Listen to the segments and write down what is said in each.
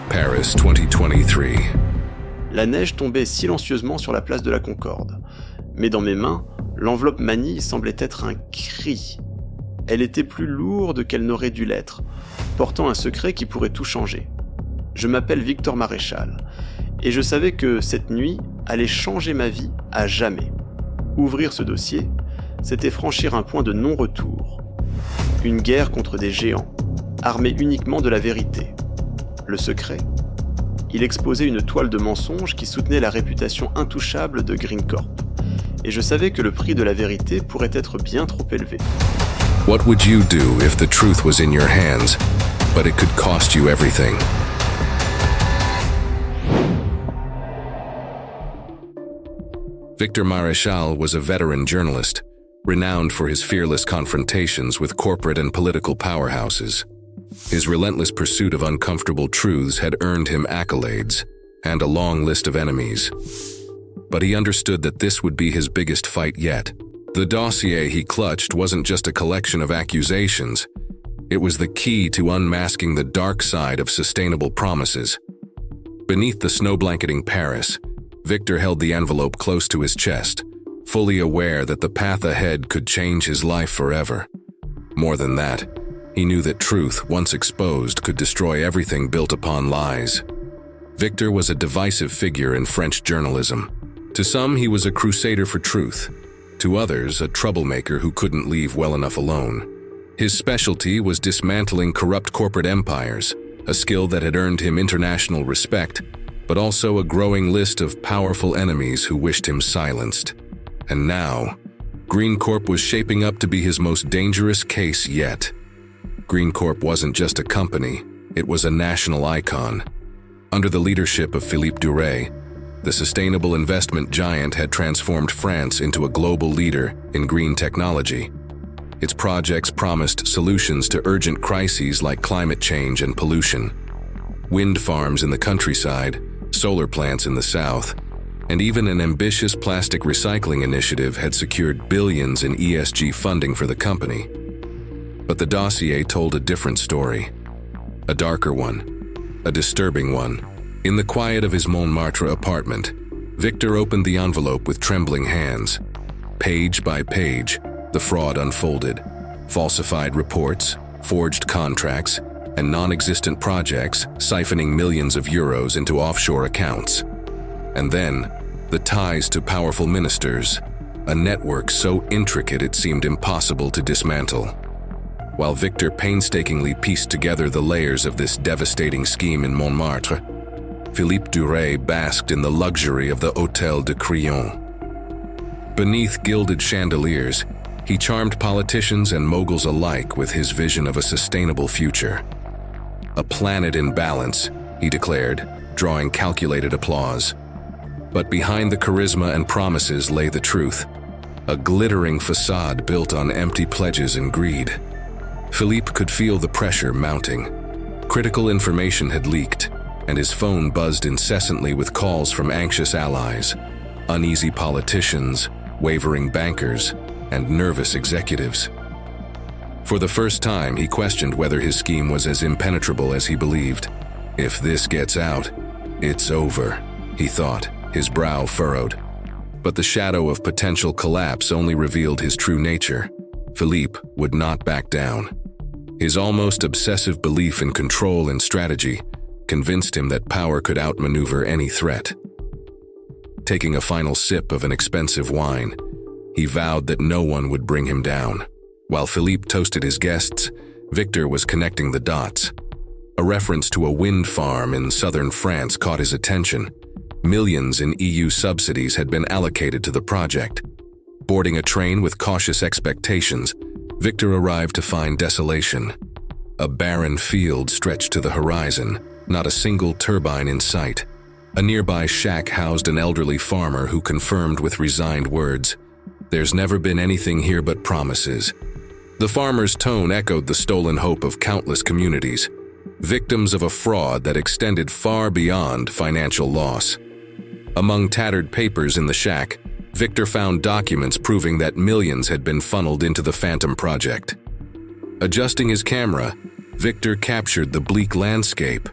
Paris 2023. La neige tombait silencieusement sur la place de la Concorde. Mais dans mes mains, l'enveloppe manille semblait être un cri. Elle était plus lourde qu'elle n'aurait dû l'être, portant un secret qui pourrait tout changer. Je m'appelle Victor Maréchal, et je savais que cette nuit allait changer ma vie à jamais. Ouvrir ce dossier, c'était franchir un point de non-retour. Une guerre contre des géants, armés uniquement de la vérité. Le secret ? Il exposait une toile de mensonges qui soutenait la réputation intouchable de GreenCorp. Et je savais que le prix de la vérité pourrait être bien trop élevé. What would you do if the truth was in your hands, but it could cost you everything? Victor Maréchal was a veteran journalist, renowned for his fearless confrontations with corporate and political powerhouses. His relentless pursuit of uncomfortable truths had earned him accolades and a long list of enemies. But he understood that this would be his biggest fight yet. The dossier he clutched wasn't just a collection of accusations. It was the key to unmasking the dark side of sustainable promises. Beneath the snow-blanketing Paris, Victor held the envelope close to his chest, fully aware that the path ahead could change his life forever. More than that, he knew that truth, once exposed, could destroy everything built upon lies. Victor was a divisive figure in French journalism. To some, he was a crusader for truth. To others, a troublemaker who couldn't leave well enough alone. His specialty was dismantling corrupt corporate empires, a skill that had earned him international respect, but also a growing list of powerful enemies who wished him silenced. And now, GreenCorp was shaping up to be his most dangerous case yet. GreenCorp wasn't just a company, it was a national icon. Under the leadership of Philippe Duray, the sustainable investment giant had transformed France into a global leader in green technology. Its projects promised solutions to urgent crises like climate change and pollution. Wind farms in the countryside, solar plants in the south, and even an ambitious plastic recycling initiative had secured billions in ESG funding for the company. But the dossier told a different story. A darker one. A disturbing one. In the quiet of his Montmartre apartment, Victor opened the envelope with trembling hands. Page by page, the fraud unfolded. Falsified reports, forged contracts, and non-existent projects siphoning millions of euros into offshore accounts. And then, the ties to powerful ministers, a network so intricate it seemed impossible to dismantle. While Victor painstakingly pieced together the layers of this devastating scheme in Montmartre, Philippe Duray basked in the luxury of the Hôtel de Crillon. Beneath gilded chandeliers, he charmed politicians and moguls alike with his vision of a sustainable future. A planet in balance, he declared, drawing calculated applause. But behind the charisma and promises lay the truth, a glittering facade built on empty pledges and greed. Philippe could feel the pressure mounting. Critical information had leaked, and his phone buzzed incessantly with calls from anxious allies, uneasy politicians, wavering bankers, and nervous executives. For the first time, he questioned whether his scheme was as impenetrable as he believed. If this gets out, it's over, he thought, his brow furrowed. But the shadow of potential collapse only revealed his true nature. Philippe would not back down. His almost obsessive belief in control and strategy convinced him that power could outmaneuver any threat. Taking a final sip of an expensive wine, he vowed that no one would bring him down. While Philippe toasted his guests, Victor was connecting the dots. A reference to a wind farm in southern France caught his attention. Millions in EU subsidies had been allocated to the project. Boarding a train with cautious expectations, Victor arrived to find desolation. A barren field stretched to the horizon, not a single turbine in sight. A nearby shack housed an elderly farmer who confirmed with resigned words, "There's never been anything here but promises." The farmer's tone echoed the stolen hope of countless communities, victims of a fraud that extended far beyond financial loss. Among tattered papers in the shack, Victor found documents proving that millions had been funneled into the Phantom project. Adjusting his camera, Victor captured the bleak landscape.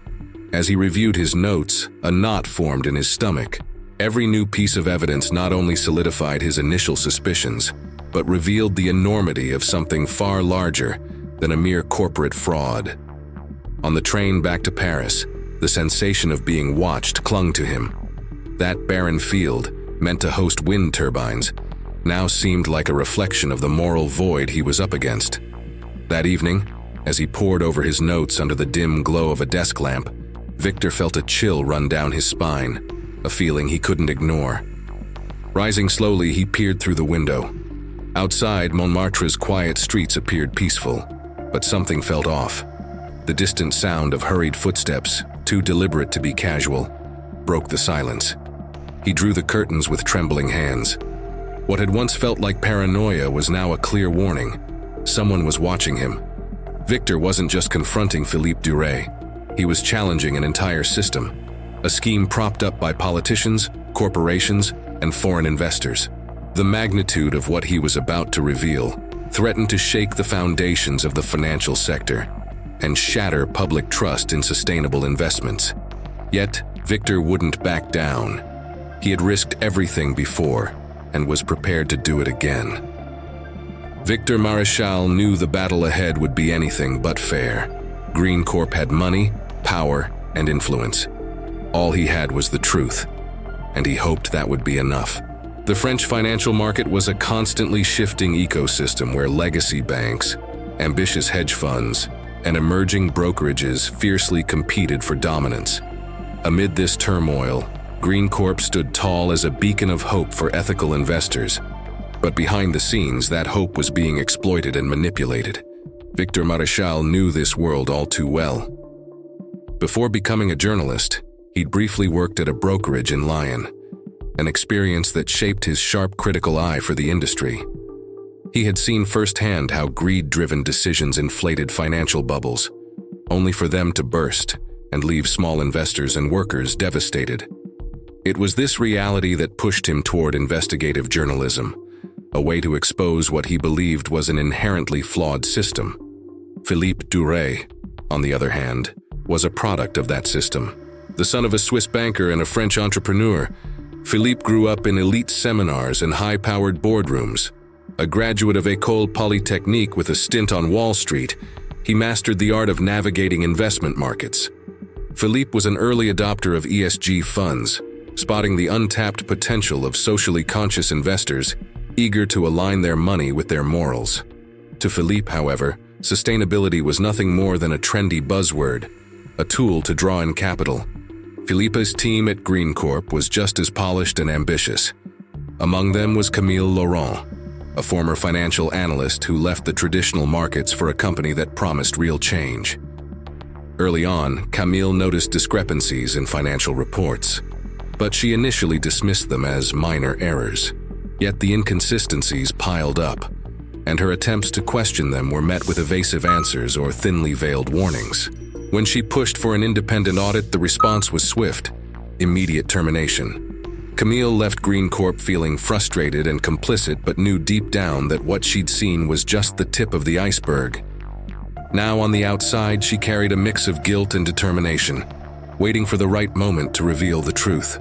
As he reviewed his notes, a knot formed in his stomach. Every new piece of evidence not only solidified his initial suspicions, but revealed the enormity of something far larger than a mere corporate fraud. On the train back to Paris, the sensation of being watched clung to him. That barren field, meant to host wind turbines, now seemed like a reflection of the moral void he was up against. That evening, as he pored over his notes under the dim glow of a desk lamp, Victor felt a chill run down his spine, a feeling he couldn't ignore. Rising slowly, he peered through the window. Outside, Montmartre's quiet streets appeared peaceful, but something felt off. The distant sound of hurried footsteps, too deliberate to be casual, broke the silence. He drew the curtains with trembling hands. What had once felt like paranoia was now a clear warning. Someone was watching him. Victor wasn't just confronting Philippe Duray. He was challenging an entire system, a scheme propped up by politicians, corporations, and foreign investors. The magnitude of what he was about to reveal threatened to shake the foundations of the financial sector and shatter public trust in sustainable investments. Yet, Victor wouldn't back down. He had risked everything before and was prepared to do it again. Victor Maréchal knew the battle ahead would be anything but fair. GreenCorp had money, power, and influence. All he had was the truth, and he hoped that would be enough. The French financial market was a constantly shifting ecosystem where legacy banks, ambitious hedge funds, and emerging brokerages fiercely competed for dominance. Amid this turmoil, GreenCorp stood tall as a beacon of hope for ethical investors. But behind the scenes, that hope was being exploited and manipulated. Victor Maréchal knew this world all too well. Before becoming a journalist, he'd briefly worked at a brokerage in Lyon, an experience that shaped his sharp critical eye for the industry. He had seen firsthand how greed-driven decisions inflated financial bubbles, only for them to burst and leave small investors and workers devastated. It was this reality that pushed him toward investigative journalism, a way to expose what he believed was an inherently flawed system. Philippe Duray, on the other hand, was a product of that system. The son of a Swiss banker and a French entrepreneur, Philippe grew up in elite seminars and high-powered boardrooms. A graduate of École Polytechnique with a stint on Wall Street, he mastered the art of navigating investment markets. Philippe was an early adopter of ESG funds, spotting the untapped potential of socially conscious investors eager to align their money with their morals. To Philippe, however, sustainability was nothing more than a trendy buzzword, a tool to draw in capital. Philippe's team at GreenCorp was just as polished and ambitious. Among them was Camille Laurent, a former financial analyst who left the traditional markets for a company that promised real change. Early on, Camille noticed discrepancies in financial reports, but she initially dismissed them as minor errors. Yet the inconsistencies piled up, and her attempts to question them were met with evasive answers or thinly veiled warnings. When she pushed for an independent audit, the response was swift, immediate termination. Camille left GreenCorp feeling frustrated and complicit, but knew deep down that what she'd seen was just the tip of the iceberg. Now on the outside, she carried a mix of guilt and determination, waiting for the right moment to reveal the truth.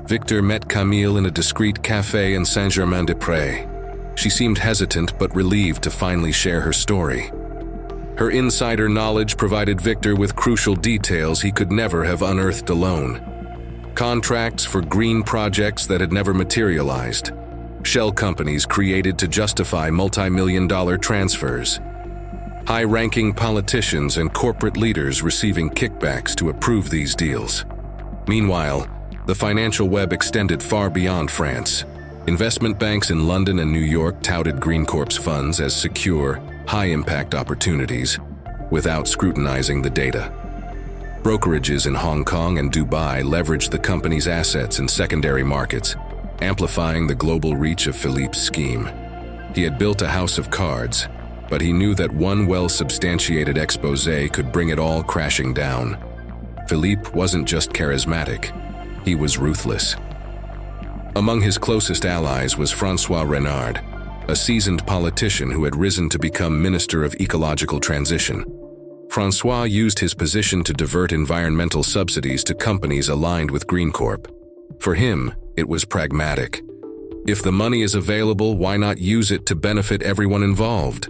Victor met Camille in a discreet café in Saint-Germain-des-Prés. She seemed hesitant but relieved to finally share her story. Her insider knowledge provided Victor with crucial details he could never have unearthed alone. Contracts for green projects that had never materialized. Shell companies created to justify multi-million-dollar transfers. High-ranking politicians and corporate leaders receiving kickbacks to approve these deals. Meanwhile, the financial web extended far beyond France. Investment banks in London and New York touted GreenCorp's funds as secure, high-impact opportunities without scrutinizing the data. Brokerages in Hong Kong and Dubai leveraged the company's assets in secondary markets, amplifying the global reach of Philippe's scheme. He had built a house of cards, but he knew that one well-substantiated exposé could bring it all crashing down. Philippe wasn't just charismatic, he was ruthless. Among his closest allies was François Renard, a seasoned politician who had risen to become Minister of Ecological Transition. Francois used his position to divert environmental subsidies to companies aligned with GreenCorp. For him, it was pragmatic. If the money is available, why not use it to benefit everyone involved?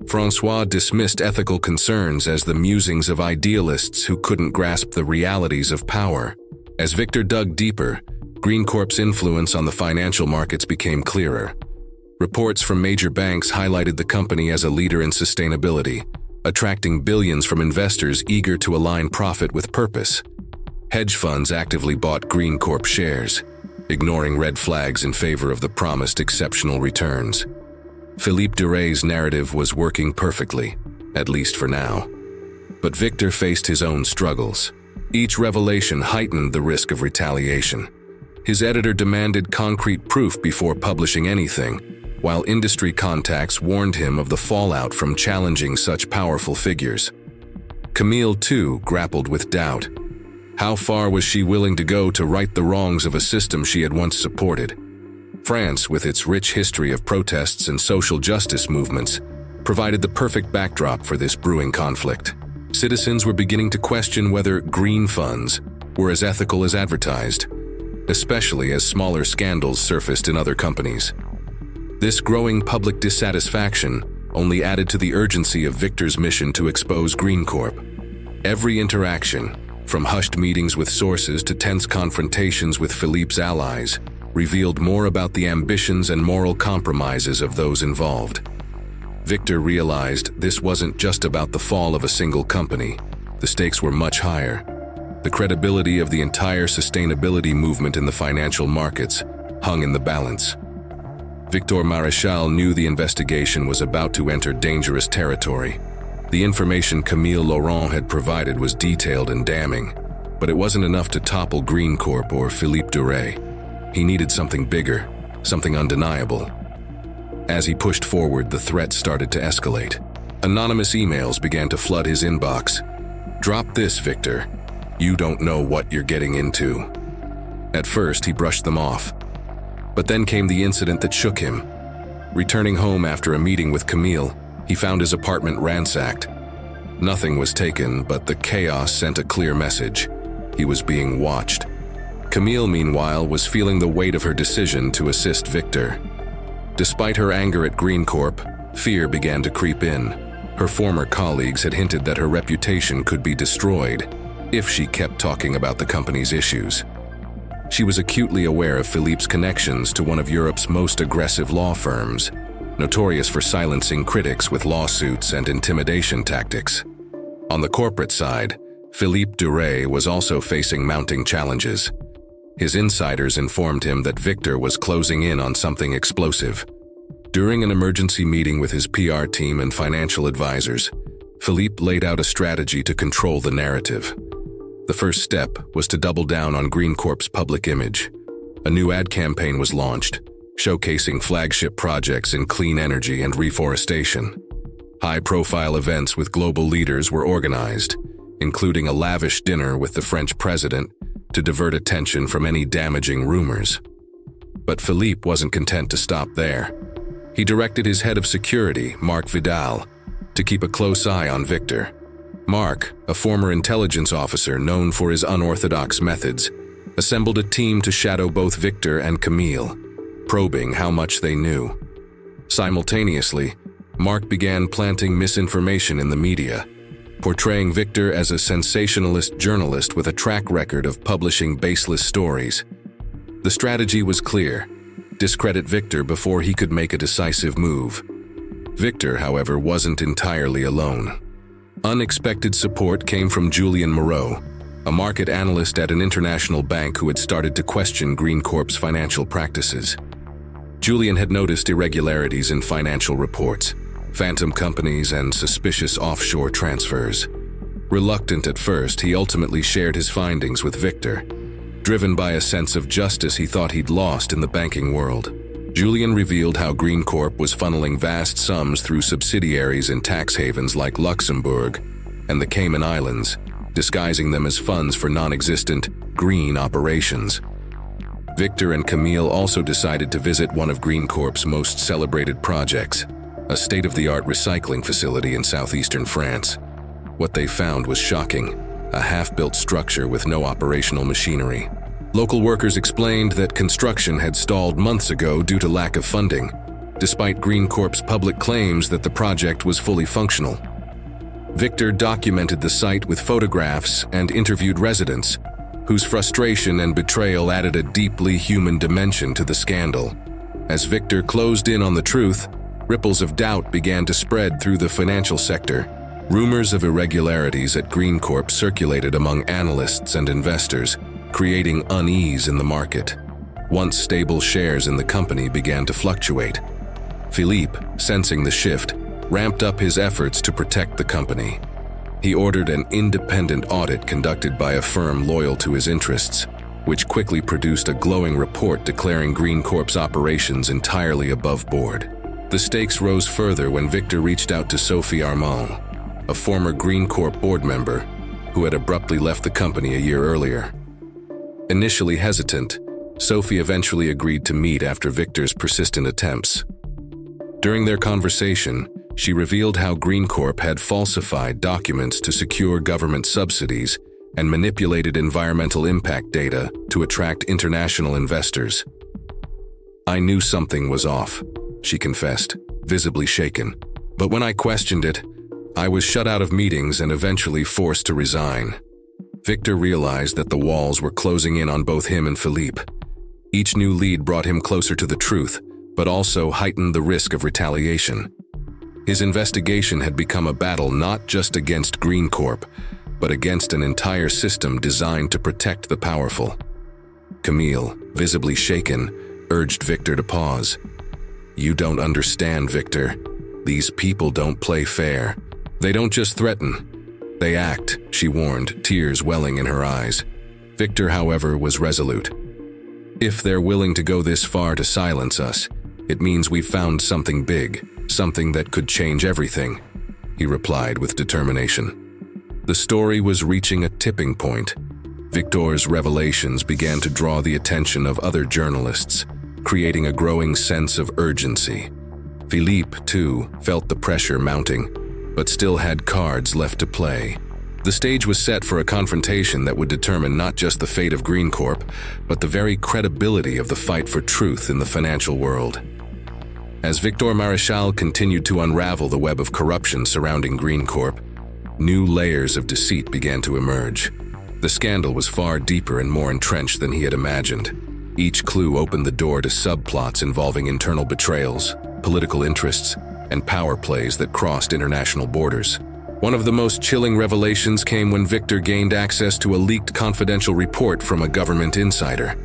Francois dismissed ethical concerns as the musings of idealists who couldn't grasp the realities of power. As Victor dug deeper, GreenCorp's influence on the financial markets became clearer. Reports from major banks highlighted the company as a leader in sustainability, attracting billions from investors eager to align profit with purpose. Hedge funds actively bought GreenCorp shares, ignoring red flags in favor of the promised exceptional returns. Philippe Duray's narrative was working perfectly, at least for now. But Victor faced his own struggles. Each revelation heightened the risk of retaliation. His editor demanded concrete proof before publishing anything, while industry contacts warned him of the fallout from challenging such powerful figures. Camille, too, grappled with doubt. How far was she willing to go to right the wrongs of a system she had once supported? France, with its rich history of protests and social justice movements, provided the perfect backdrop for this brewing conflict. Citizens were beginning to question whether green funds were as ethical as advertised, especially as smaller scandals surfaced in other companies. This growing public dissatisfaction only added to the urgency of Victor's mission to expose GreenCorp. Every interaction, from hushed meetings with sources to tense confrontations with Philippe's allies, revealed more about the ambitions and moral compromises of those involved. Victor realized this wasn't just about the fall of a single company. The stakes were much higher. The credibility of the entire sustainability movement in the financial markets hung in the balance. Victor Maréchal knew the investigation was about to enter dangerous territory. The information Camille Laurent had provided was detailed and damning, but it wasn't enough to topple GreenCorp or Philippe Duray. He needed something bigger, something undeniable. As he pushed forward, the threat started to escalate. Anonymous emails began to flood his inbox. "Drop this, Victor. You don't know what you're getting into." At first, he brushed them off. But then came the incident that shook him. Returning home after a meeting with Camille, he found his apartment ransacked. Nothing was taken, but the chaos sent a clear message. He was being watched. Camille, meanwhile, was feeling the weight of her decision to assist Victor. Despite her anger at GreenCorp, fear began to creep in. Her former colleagues had hinted that her reputation could be destroyed if she kept talking about the company's issues. She was acutely aware of Philippe's connections to one of Europe's most aggressive law firms, notorious for silencing critics with lawsuits and intimidation tactics. On the corporate side, Philippe Duray was also facing mounting challenges. His insiders informed him that Victor was closing in on something explosive. During an emergency meeting with his PR team and financial advisors, Philippe laid out a strategy to control the narrative. The first step was to double down on GreenCorp's public image. A new ad campaign was launched, showcasing flagship projects in clean energy and reforestation. High-profile events with global leaders were organized, including a lavish dinner with the French president to divert attention from any damaging rumors. But Philippe wasn't content to stop there. He directed his head of security, Marc Vidal, to keep a close eye on Victor. Marc, a former intelligence officer known for his unorthodox methods, assembled a team to shadow both Victor and Camille, probing how much they knew. Simultaneously, Marc began planting misinformation in the media, portraying Victor as a sensationalist journalist with a track record of publishing baseless stories. The strategy was clear: discredit Victor before he could make a decisive move. Victor, however, wasn't entirely alone. Unexpected support came from Julien Moreau, a market analyst at an international bank who had started to question GreenCorp's financial practices. Julien had noticed irregularities in financial reports, phantom companies, and suspicious offshore transfers. Reluctant at first, he ultimately shared his findings with Victor. Driven by a sense of justice he thought he'd lost in the banking world, Julien revealed how GreenCorp was funneling vast sums through subsidiaries in tax havens like Luxembourg and the Cayman Islands, disguising them as funds for non-existent green operations. Victor and Camille also decided to visit one of GreenCorp's most celebrated projects, a state-of-the-art recycling facility in southeastern France. What they found was shocking: a half-built structure with no operational machinery. Local workers explained that construction had stalled months ago due to lack of funding, despite GreenCorp's public claims that the project was fully functional. Victor documented the site with photographs and interviewed residents, whose frustration and betrayal added a deeply human dimension to the scandal. As Victor closed in on the truth, ripples of doubt began to spread through the financial sector. Rumors of irregularities at GreenCorp circulated among analysts and investors, creating unease in the market. Once stable shares in the company began to fluctuate. Philippe, sensing the shift, ramped up his efforts to protect the company. He ordered an independent audit conducted by a firm loyal to his interests, which quickly produced a glowing report declaring GreenCorp's operations entirely above board. The stakes rose further when Victor reached out to Sophie Armand, a former GreenCorp board member who had abruptly left the company a year earlier. Initially hesitant, Sophie eventually agreed to meet after Victor's persistent attempts. During their conversation, she revealed how GreenCorp had falsified documents to secure government subsidies and manipulated environmental impact data to attract international investors. "I knew something was off," she confessed, visibly shaken. "But when I questioned it, I was shut out of meetings and eventually forced to resign." Victor realized that the walls were closing in on both him and Philippe. Each new lead brought him closer to the truth, but also heightened the risk of retaliation. His investigation had become a battle not just against GreenCorp, but against an entire system designed to protect the powerful. Camille, visibly shaken, urged Victor to pause. "You don't understand, Victor. These people don't play fair. They don't just threaten. They act," she warned, tears welling in her eyes. Victor, however, was resolute. "If they're willing to go this far to silence us, it means we've found something big, something that could change everything," he replied with determination. The story was reaching a tipping point. Victor's revelations began to draw the attention of other journalists, creating a growing sense of urgency. Philippe, too, felt the pressure mounting, but still had cards left to play. The stage was set for a confrontation that would determine not just the fate of GreenCorp, but the very credibility of the fight for truth in the financial world. As Victor Maréchal continued to unravel the web of corruption surrounding GreenCorp, new layers of deceit began to emerge. The scandal was far deeper and more entrenched than he had imagined. Each clue opened the door to subplots involving internal betrayals, political interests, and power plays that crossed international borders. One of the most chilling revelations came when Victor gained access to a leaked confidential report from a government insider.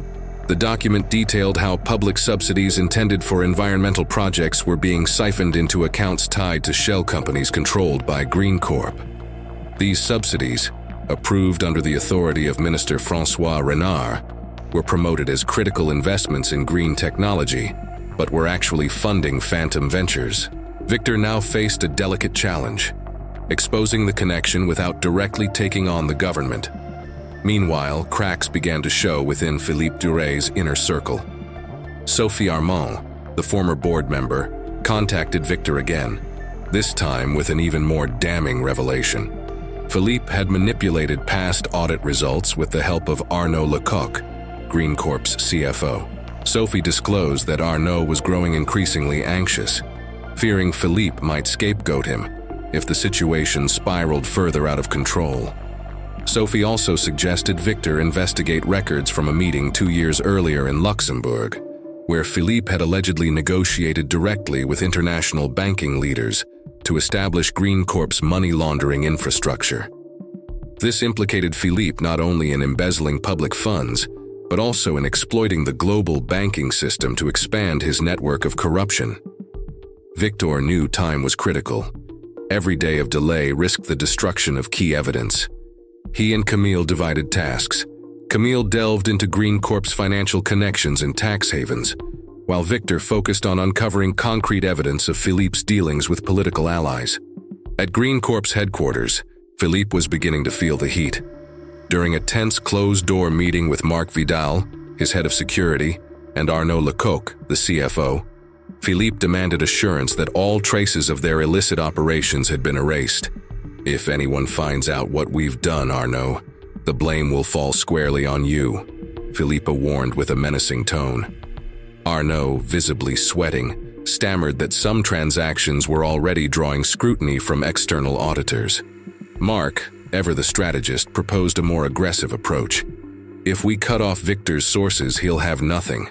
The document detailed how public subsidies intended for environmental projects were being siphoned into accounts tied to shell companies controlled by GreenCorp. These subsidies, approved under the authority of Minister François Renard, were promoted as critical investments in green technology, but were actually funding phantom ventures. Victor now faced a delicate challenge: exposing the connection without directly taking on the government. Meanwhile, cracks began to show within Philippe Duré's inner circle. Sophie Armand, the former board member, contacted Victor again, this time with an even more damning revelation. Philippe had manipulated past audit results with the help of Arnaud Lecoq, GreenCorp's CFO. Sophie disclosed that Arnaud was growing increasingly anxious, fearing Philippe might scapegoat him if the situation spiraled further out of control. Sophie also suggested Victor investigate records from a meeting 2 years earlier in Luxembourg, where Philippe had allegedly negotiated directly with international banking leaders to establish GreenCorp's money laundering infrastructure. This implicated Philippe not only in embezzling public funds, but also in exploiting the global banking system to expand his network of corruption. Victor knew time was critical. Every day of delay risked the destruction of key evidence. He and Camille divided tasks. Camille delved into GreenCorp's financial connections and tax havens, while Victor focused on uncovering concrete evidence of Philippe's dealings with political allies. At GreenCorp's headquarters, Philippe was beginning to feel the heat. During a tense closed-door meeting with Marc Vidal, his head of security, and Arnaud Lecoq, the CFO, Philippe demanded assurance that all traces of their illicit operations had been erased. If anyone finds out what we've done, Arnaud, the blame will fall squarely on you, Philippe warned with a menacing tone. Arnaud, visibly sweating, stammered that some transactions were already drawing scrutiny from external auditors. Marc, ever the strategist, proposed a more aggressive approach. If we cut off Victor's sources, he'll have nothing.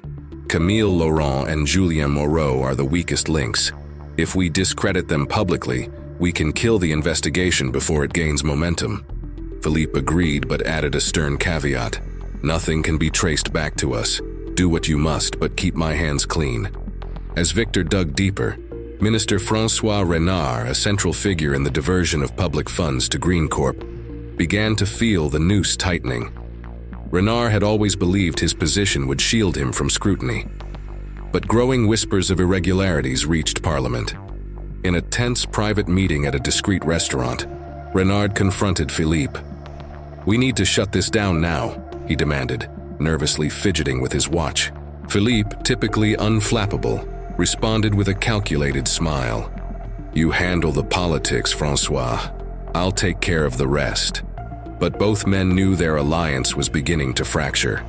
Camille Laurent and Julien Moreau are the weakest links. If we discredit them publicly, we can kill the investigation before it gains momentum. Philippe agreed, but added a stern caveat. Nothing can be traced back to us. Do what you must, but keep my hands clean. As Victor dug deeper, Minister François Renard, a central figure in the diversion of public funds to GreenCorp, began to feel the noose tightening. Renard had always believed his position would shield him from scrutiny. But growing whispers of irregularities reached Parliament. In a tense private meeting at a discreet restaurant, Renard confronted Philippe. "We need to shut this down now," he demanded, nervously fidgeting with his watch. Philippe, typically unflappable, responded with a calculated smile. "You handle the politics, François. I'll take care of the rest." But both men knew their alliance was beginning to fracture.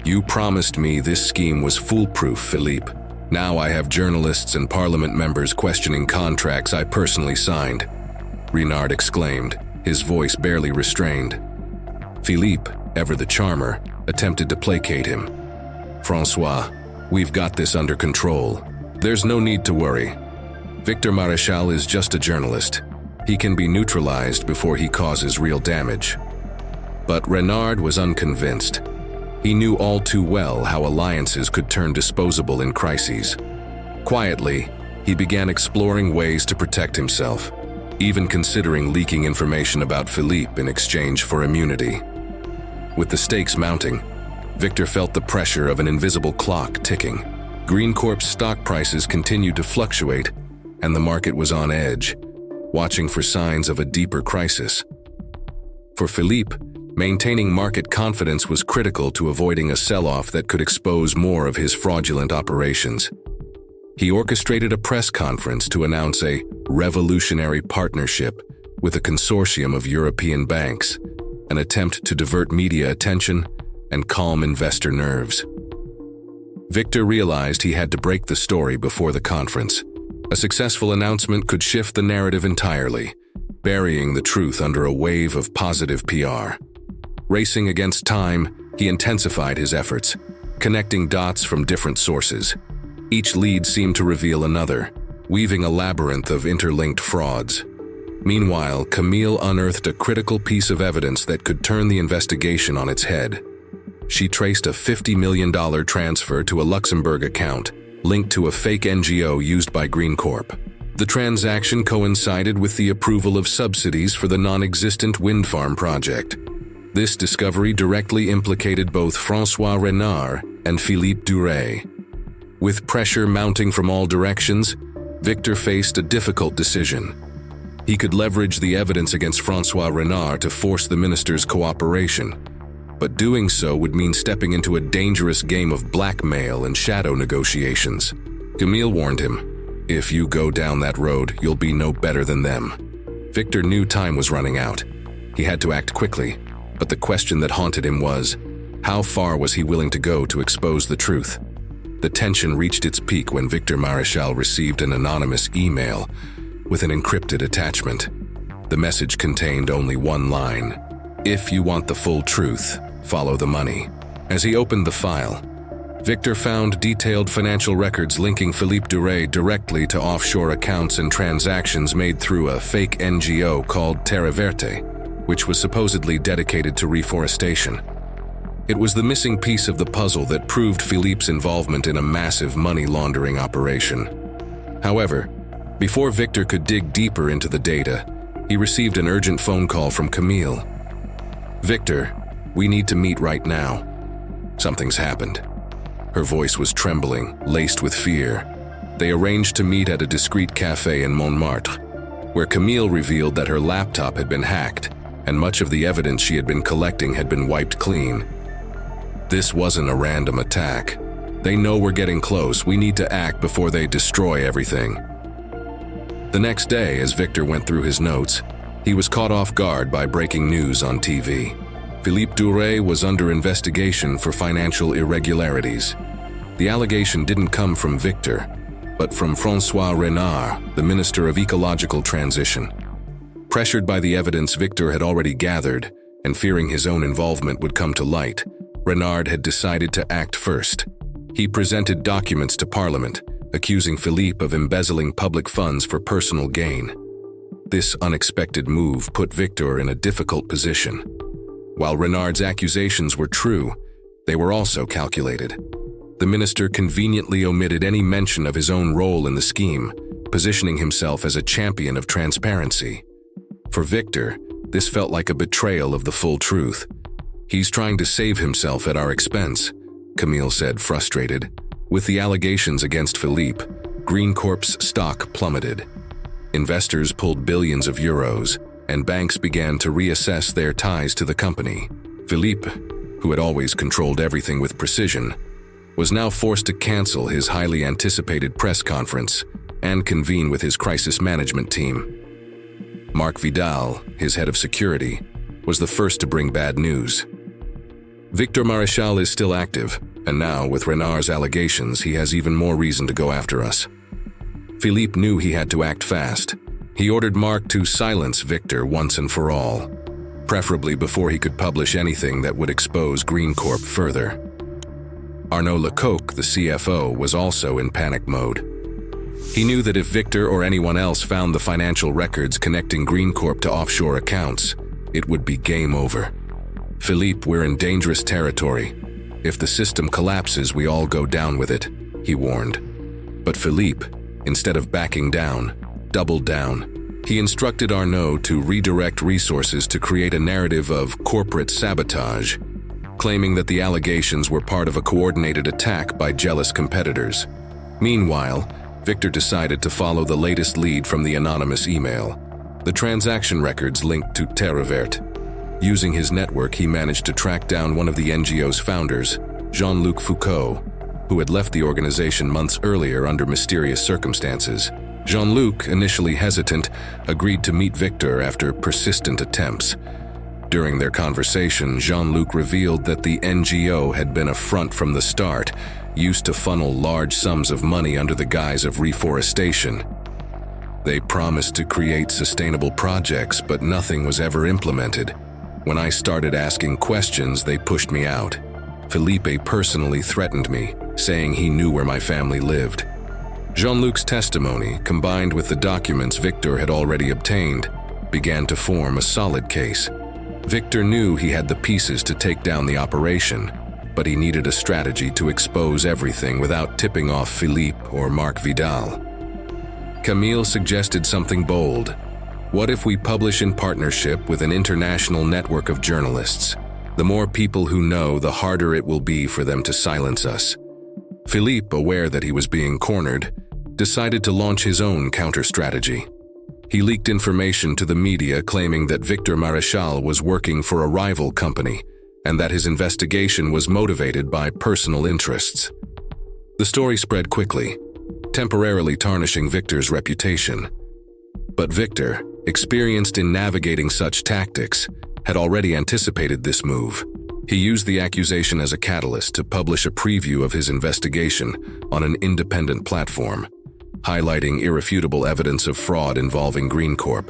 "You promised me this scheme was foolproof, Philippe. Now I have journalists and parliament members questioning contracts I personally signed," Renard exclaimed, his voice barely restrained. Philippe, ever the charmer, attempted to placate him. "François, we've got this under control. There's no need to worry. Victor Maréchal is just a journalist. He can be neutralized before he causes real damage." But Renard was unconvinced. He knew all too well how alliances could turn disposable in crises. Quietly, he began exploring ways to protect himself, even considering leaking information about Philippe in exchange for immunity. With the stakes mounting, Victor felt the pressure of an invisible clock ticking. GreenCorp's stock prices continued to fluctuate, and the market was on edge, watching for signs of a deeper crisis. For Philippe, maintaining market confidence was critical to avoiding a sell-off that could expose more of his fraudulent operations. He orchestrated a press conference to announce a revolutionary partnership with a consortium of European banks, an attempt to divert media attention and calm investor nerves. Victor realized he had to break the story before the conference. A successful announcement could shift the narrative entirely, burying the truth under a wave of positive PR. Racing against time, he intensified his efforts, connecting dots from different sources. Each lead seemed to reveal another, weaving a labyrinth of interlinked frauds. Meanwhile, Camille unearthed a critical piece of evidence that could turn the investigation on its head. She traced a $50 million transfer to a Luxembourg account, linked to a fake NGO used by GreenCorp. The transaction coincided with the approval of subsidies for the non-existent wind farm project. This discovery directly implicated both François Renard and Philippe Duret. With pressure mounting from all directions, Victor faced a difficult decision. He could leverage the evidence against François Renard to force the minister's cooperation, but doing so would mean stepping into a dangerous game of blackmail and shadow negotiations. Camille warned him, "If you go down that road, you'll be no better than them." Victor knew time was running out. He had to act quickly, but the question that haunted him was, how far was he willing to go to expose the truth? The tension reached its peak when Victor Maréchal received an anonymous email with an encrypted attachment. The message contained only one line: "If you want the full truth, follow the money." As he opened the file, Victor found detailed financial records linking Philippe Duret directly to offshore accounts and transactions made through a fake NGO called Terra Verte, which was supposedly dedicated to reforestation. It was the missing piece of the puzzle that proved Philippe's involvement in a massive money laundering operation. However, before Victor could dig deeper into the data, he received an urgent phone call from Camille. "Victor, we need to meet right now. Something's happened." Her voice was trembling, laced with fear. They arranged to meet at a discreet cafe in Montmartre, where Camille revealed that her laptop had been hacked and much of the evidence she had been collecting had been wiped clean. "This wasn't a random attack. They know we're getting close. We need to act before they destroy everything." The next day, as Victor went through his notes, He was caught off guard by breaking news on TV. Philippe Duret was under investigation for financial irregularities. The allegation didn't come from Victor, but from François Renard, the Minister of Ecological Transition. Pressured by the evidence Victor had already gathered, and fearing his own involvement would come to light, Renard had decided to act first. He presented documents to Parliament, accusing Philippe of embezzling public funds for personal gain. This unexpected move put Victor in a difficult position. While Renard's accusations were true, they were also calculated. The minister conveniently omitted any mention of his own role in the scheme, positioning himself as a champion of transparency. For Victor, this felt like a betrayal of the full truth. "He's trying to save himself at our expense," Camille said, frustrated. With the allegations against Philippe, GreenCorp's stock plummeted. Investors pulled billions of euros, and banks began to reassess their ties to the company. Philippe, who had always controlled everything with precision, was now forced to cancel his highly anticipated press conference and convene with his crisis management team. Marc Vidal, his head of security, was the first to bring bad news. Victor Maréchal is still active, and now, with Renard's allegations, he has even more reason to go after us. Philippe knew he had to act fast. He ordered Marc to silence Victor once and for all, preferably before he could publish anything that would expose GreenCorp further. Arnaud Lecoq, the CFO, was also in panic mode. He knew that if Victor or anyone else found the financial records connecting GreenCorp to offshore accounts, it would be game over. "Philippe, we're in dangerous territory. If the system collapses, we all go down with it," he warned. But Philippe, instead of backing down, doubled down. He instructed Arnaud to redirect resources to create a narrative of corporate sabotage, claiming that the allegations were part of a coordinated attack by jealous competitors. Meanwhile, Victor decided to follow the latest lead from the anonymous email, the transaction records linked to Terravert. Using his network, he managed to track down one of the NGO's founders, Jean-Luc Foucault, who had left the organization months earlier under mysterious circumstances. Jean-Luc, initially hesitant, agreed to meet Victor after persistent attempts. During their conversation, Jean-Luc revealed that the NGO had been a front from the start, used to funnel large sums of money under the guise of reforestation. They promised to create sustainable projects, but nothing was ever implemented. When I started asking questions, they pushed me out. Philippe personally threatened me, saying he knew where my family lived. Jean-Luc's testimony, combined with the documents Victor had already obtained, began to form a solid case. Victor knew he had the pieces to take down the operation, but he needed a strategy to expose everything without tipping off Philippe or Marc Vidal. Camille suggested something bold. What if we publish in partnership with an international network of journalists? The more people who know, the harder it will be for them to silence us. Philippe, aware that he was being cornered, decided to launch his own counter-strategy. He leaked information to the media claiming that Victor Maréchal was working for a rival company and that his investigation was motivated by personal interests. The story spread quickly, temporarily tarnishing Victor's reputation. But Victor, experienced in navigating such tactics, had already anticipated this move. He used the accusation as a catalyst to publish a preview of his investigation on an independent platform, highlighting irrefutable evidence of fraud involving GreenCorp.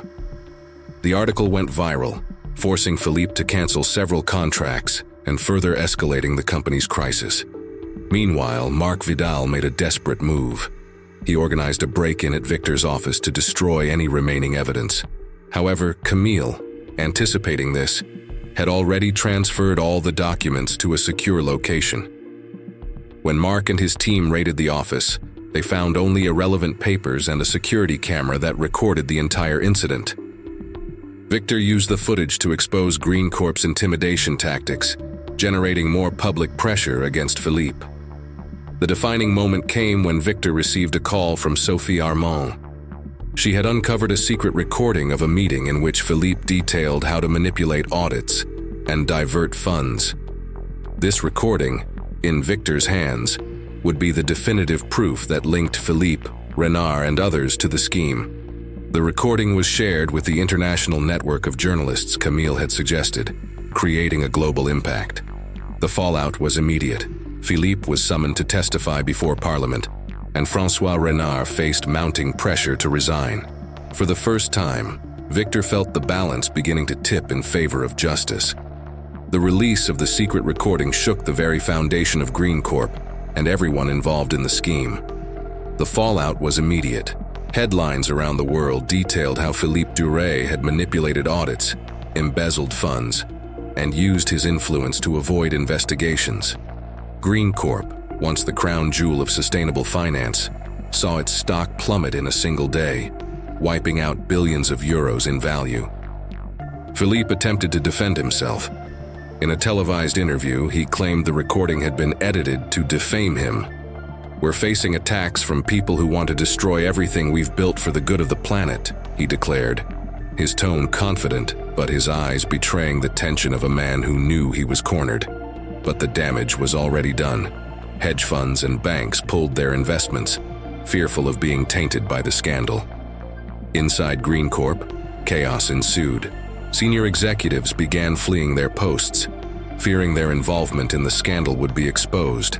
The article went viral, forcing Philippe to cancel several contracts and further escalating the company's crisis. Meanwhile, Marc Vidal made a desperate move. He organized a break-in at Victor's office to destroy any remaining evidence. However, Camille, anticipating this, had already transferred all the documents to a secure location. When Marc and his team raided the office, they found only irrelevant papers and a security camera that recorded the entire incident. Victor used the footage to expose GreenCorp's intimidation tactics, generating more public pressure against Philippe. The defining moment came when Victor received a call from Sophie Armand. She had uncovered a secret recording of a meeting in which Philippe detailed how to manipulate audits and divert funds. This recording, in Victor's hands, would be the definitive proof that linked Philippe, Renard, and others to the scheme. The recording was shared with the international network of journalists Camille had suggested, creating a global impact. The fallout was immediate. Philippe was summoned to testify before Parliament, and François Renard faced mounting pressure to resign. For the first time, Victor felt the balance beginning to tip in favor of justice. The release of the secret recording shook the very foundation of GreenCorp and everyone involved in the scheme. The fallout was immediate. Headlines around the world detailed how Philippe Duray had manipulated audits, embezzled funds, and used his influence to avoid investigations. GreenCorp, once the crown jewel of sustainable finance, saw its stock plummet in a single day, wiping out billions of euros in value. Philippe attempted to defend himself. In a televised interview, he claimed the recording had been edited to defame him. "We're facing attacks from people who want to destroy everything we've built for the good of the planet," he declared, his tone confident, but his eyes betraying the tension of a man who knew he was cornered. But the damage was already done. Hedge funds and banks pulled their investments, fearful of being tainted by the scandal. Inside GreenCorp, chaos ensued. Senior executives began fleeing their posts, fearing their involvement in the scandal would be exposed.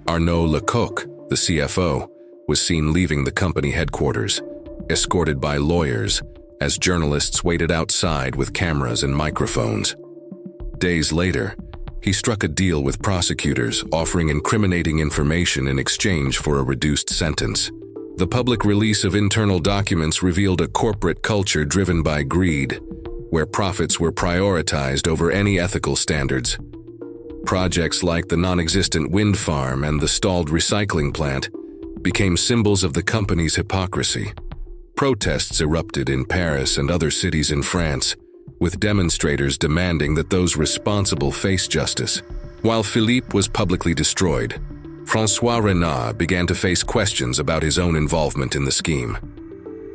Arnaud Lecoq, the CFO, was seen leaving the company headquarters, escorted by lawyers, as journalists waited outside with cameras and microphones. Days later, he struck a deal with prosecutors, offering incriminating information in exchange for a reduced sentence. The public release of internal documents revealed a corporate culture driven by greed, where profits were prioritized over any ethical standards. Projects like the non-existent wind farm and the stalled recycling plant became symbols of the company's hypocrisy. Protests erupted in Paris and other cities in France, with demonstrators demanding that those responsible face justice. While Philippe was publicly destroyed, François Renard began to face questions about his own involvement in the scheme.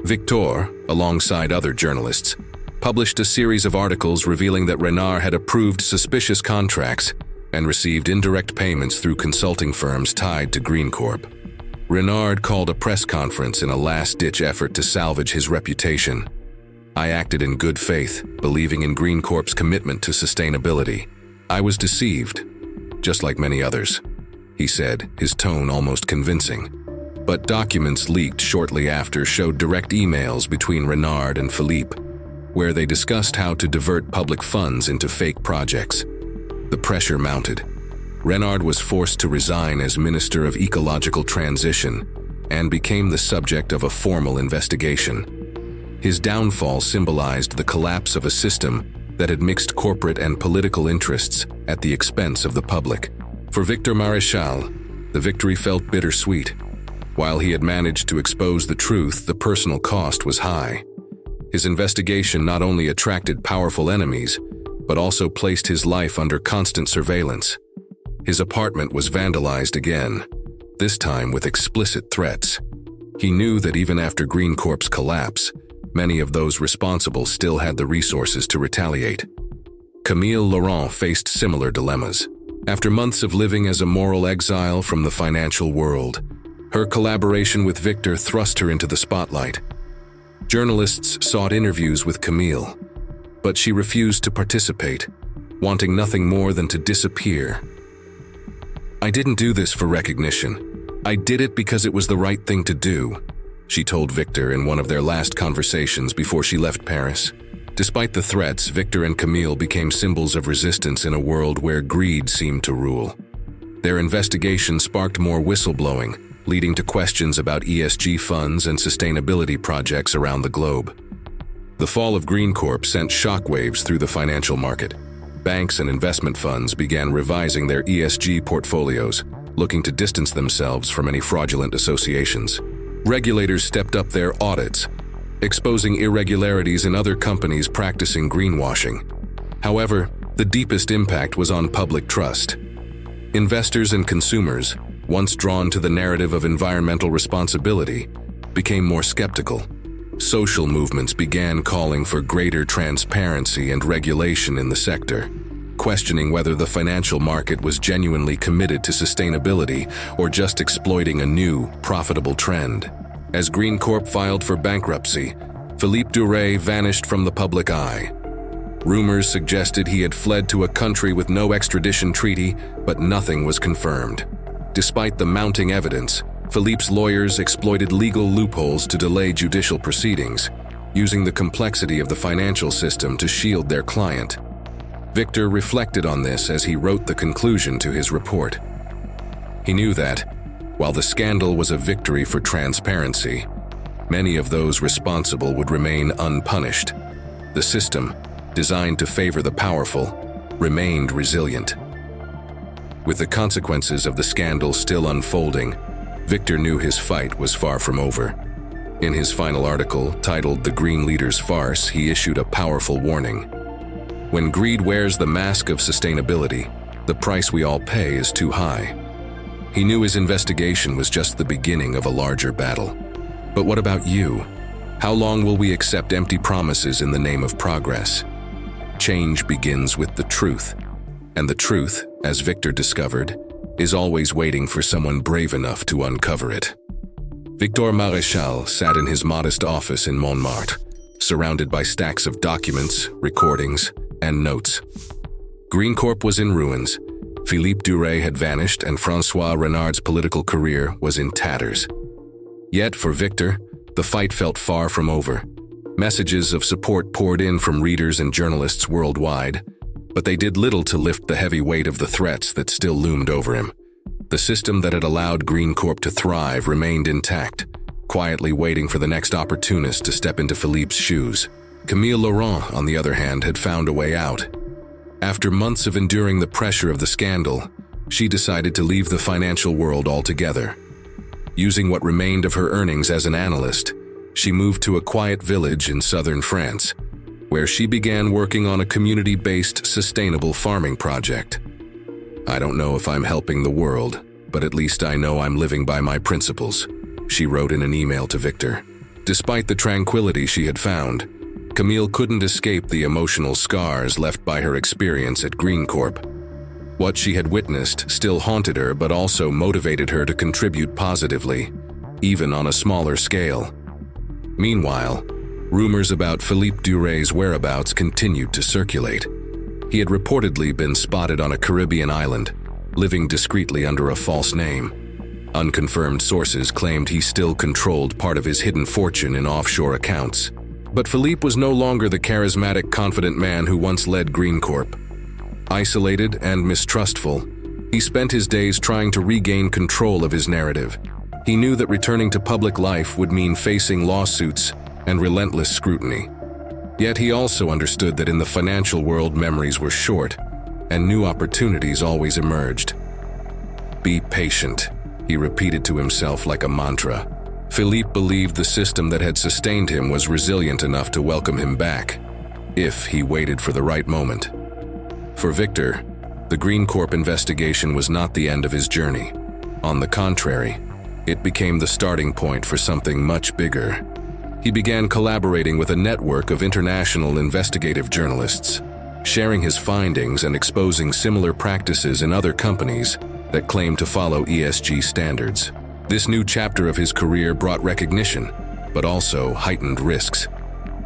Victor, alongside other journalists, published a series of articles revealing that Renard had approved suspicious contracts and received indirect payments through consulting firms tied to GreenCorp. Renard called a press conference in a last-ditch effort to salvage his reputation. "I acted in good faith, believing in GreenCorp's commitment to sustainability. I was deceived, just like many others," he said, his tone almost convincing. But documents leaked shortly after showed direct emails between Renard and Philippe, where they discussed how to divert public funds into fake projects. The pressure mounted. Renard was forced to resign as Minister of Ecological Transition and became the subject of a formal investigation. His downfall symbolized the collapse of a system that had mixed corporate and political interests at the expense of the public. For Victor Maréchal, the victory felt bittersweet. While he had managed to expose the truth, the personal cost was high. His investigation not only attracted powerful enemies, but also placed his life under constant surveillance. His apartment was vandalized again, this time with explicit threats. He knew that even after GreenCorp's collapse, many of those responsible still had the resources to retaliate. Camille Laurent faced similar dilemmas. After months of living as a moral exile from the financial world, her collaboration with Victor thrust her into the spotlight. Journalists sought interviews with Camille, but she refused to participate, wanting nothing more than to disappear. "I didn't do this for recognition. I did it because it was the right thing to do," she told Victor in one of their last conversations before she left Paris. Despite the threats, Victor and Camille became symbols of resistance in a world where greed seemed to rule. Their investigation sparked more whistleblowing, leading to questions about ESG funds and sustainability projects around the globe. The fall of GreenCorp sent shockwaves through the financial market. Banks and investment funds began revising their ESG portfolios, looking to distance themselves from any fraudulent associations. Regulators stepped up their audits, exposing irregularities in other companies practicing greenwashing. However, the deepest impact was on public trust. Investors and consumers, once drawn to the narrative of environmental responsibility, became more skeptical. Social movements began calling for greater transparency and regulation in the sector, questioning whether the financial market was genuinely committed to sustainability or just exploiting a new, profitable trend. As GreenCorp filed for bankruptcy, Philippe Duray vanished from the public eye. Rumors suggested he had fled to a country with no extradition treaty, but nothing was confirmed. Despite the mounting evidence, Philippe's lawyers exploited legal loopholes to delay judicial proceedings, using the complexity of the financial system to shield their client. Victor reflected on this as he wrote the conclusion to his report. He knew that, while the scandal was a victory for transparency, many of those responsible would remain unpunished. The system, designed to favor the powerful, remained resilient. With the consequences of the scandal still unfolding, Victor knew his fight was far from over. In his final article, titled "The Green Leader's Farce," he issued a powerful warning. When greed wears the mask of sustainability, the price we all pay is too high. He knew his investigation was just the beginning of a larger battle. But what about you? How long will we accept empty promises in the name of progress? Change begins with the truth. And the truth, as Victor discovered, is always waiting for someone brave enough to uncover it. Victor Maréchal sat in his modest office in Montmartre, surrounded by stacks of documents, recordings, and notes. GreenCorp was in ruins, Philippe Duray had vanished, and François Renard's political career was in tatters. Yet, for Victor, the fight felt far from over. Messages of support poured in from readers and journalists worldwide, but they did little to lift the heavy weight of the threats that still loomed over him. The system that had allowed GreenCorp to thrive remained intact, quietly waiting for the next opportunist to step into Philippe's shoes. Camille Laurent, on the other hand, had found a way out. After months of enduring the pressure of the scandal, she decided to leave the financial world altogether. Using what remained of her earnings as an analyst, she moved to a quiet village in southern France, where she began working on a community-based sustainable farming project. "I don't know if I'm helping the world, but at least I know I'm living by my principles," she wrote in an email to Victor. Despite the tranquility she had found, Camille couldn't escape the emotional scars left by her experience at GreenCorp. What she had witnessed still haunted her, but also motivated her to contribute positively, even on a smaller scale. Meanwhile, rumors about Philippe Duray's whereabouts continued to circulate. He had reportedly been spotted on a Caribbean island, living discreetly under a false name. Unconfirmed sources claimed he still controlled part of his hidden fortune in offshore accounts. But Philippe was no longer the charismatic, confident man who once led GreenCorp. Isolated and mistrustful, he spent his days trying to regain control of his narrative. He knew that returning to public life would mean facing lawsuits and relentless scrutiny. Yet he also understood that in the financial world memories were short, and new opportunities always emerged. "Be patient," he repeated to himself like a mantra. Philippe believed the system that had sustained him was resilient enough to welcome him back, if he waited for the right moment. For Victor, the GreenCorp investigation was not the end of his journey. On the contrary, it became the starting point for something much bigger. He began collaborating with a network of international investigative journalists, sharing his findings and exposing similar practices in other companies that claimed to follow ESG standards. This new chapter of his career brought recognition, but also heightened risks.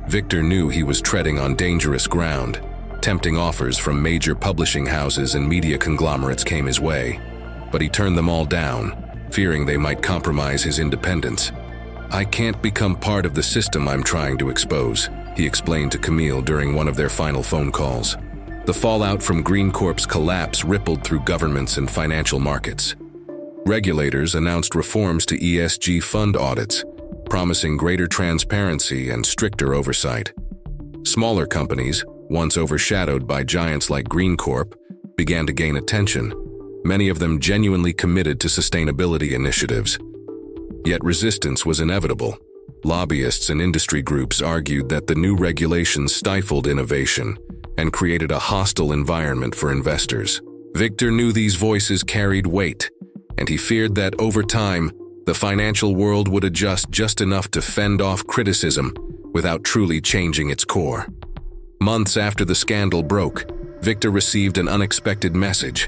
Victor knew he was treading on dangerous ground. Tempting offers from major publishing houses and media conglomerates came his way, but he turned them all down, fearing they might compromise his independence. "I can't become part of the system I'm trying to expose," he explained to Camille during one of their final phone calls. The fallout from GreenCorp's collapse rippled through governments and financial markets. Regulators announced reforms to ESG fund audits, promising greater transparency and stricter oversight. Smaller companies, once overshadowed by giants like GreenCorp, began to gain attention, many of them genuinely committed to sustainability initiatives. Yet resistance was inevitable. Lobbyists and industry groups argued that the new regulations stifled innovation and created a hostile environment for investors. Victor knew these voices carried weight, and he feared that over time, the financial world would adjust just enough to fend off criticism without truly changing its core. Months after the scandal broke, Victor received an unexpected message.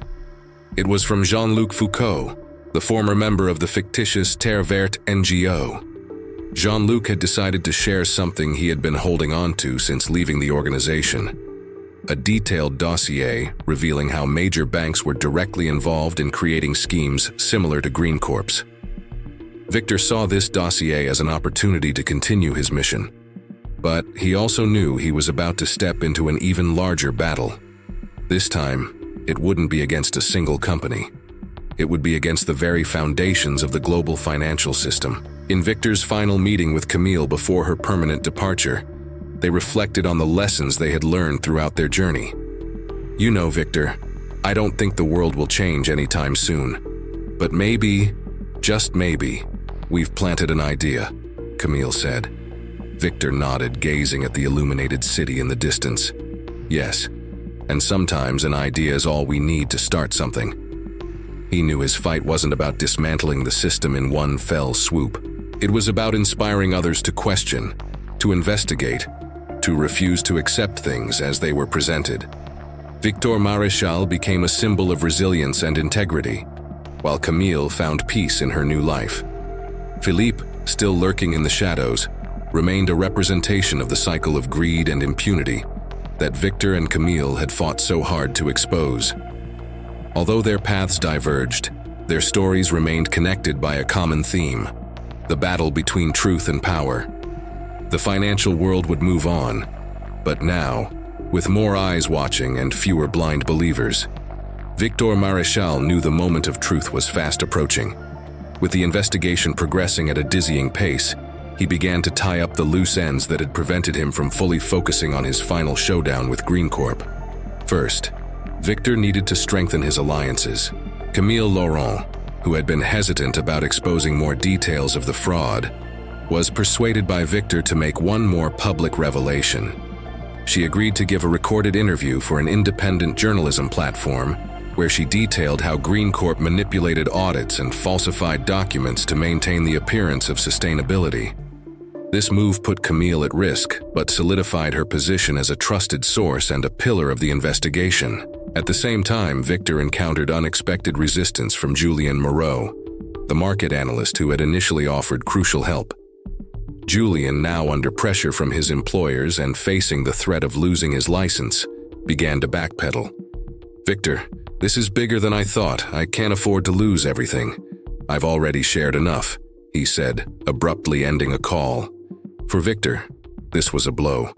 It was from Jean-Luc Foucault, the former member of the fictitious Terre Verte NGO. Jean-Luc had decided to share something he had been holding on to since leaving the organization. A detailed dossier revealing how major banks were directly involved in creating schemes similar to GreenCorp's. Victor saw this dossier as an opportunity to continue his mission. But he also knew he was about to step into an even larger battle. This time, it wouldn't be against a single company. It would be against the very foundations of the global financial system. In Victor's final meeting with Camille before her permanent departure, they reflected on the lessons they had learned throughout their journey. "You know, Victor, I don't think the world will change anytime soon. But maybe, just maybe, we've planted an idea," Camille said. Victor nodded, gazing at the illuminated city in the distance. "Yes, and sometimes an idea is all we need to start something." He knew his fight wasn't about dismantling the system in one fell swoop. It was about inspiring others to question, to investigate, to refuse to accept things as they were presented. Victor Maréchal became a symbol of resilience and integrity, while Camille found peace in her new life. Philippe, still lurking in the shadows, remained a representation of the cycle of greed and impunity that Victor and Camille had fought so hard to expose. Although their paths diverged, their stories remained connected by a common theme: the battle between truth and power. The financial world would move on, but now, with more eyes watching and fewer blind believers, Victor Maréchal knew the moment of truth was fast approaching. With the investigation progressing at a dizzying pace, he began to tie up the loose ends that had prevented him from fully focusing on his final showdown with GreenCorp. First, Victor needed to strengthen his alliances. Camille Laurent, who had been hesitant about exposing more details of the fraud, was persuaded by Victor to make one more public revelation. She agreed to give a recorded interview for an independent journalism platform where she detailed how GreenCorp manipulated audits and falsified documents to maintain the appearance of sustainability. This move put Camille at risk, but solidified her position as a trusted source and a pillar of the investigation. At the same time, Victor encountered unexpected resistance from Julien Moreau, the market analyst who had initially offered crucial help. Julien, now under pressure from his employers and facing the threat of losing his license, began to backpedal. "Victor, this is bigger than I thought. I can't afford to lose everything. I've already shared enough," he said, abruptly ending a call. For Victor, this was a blow,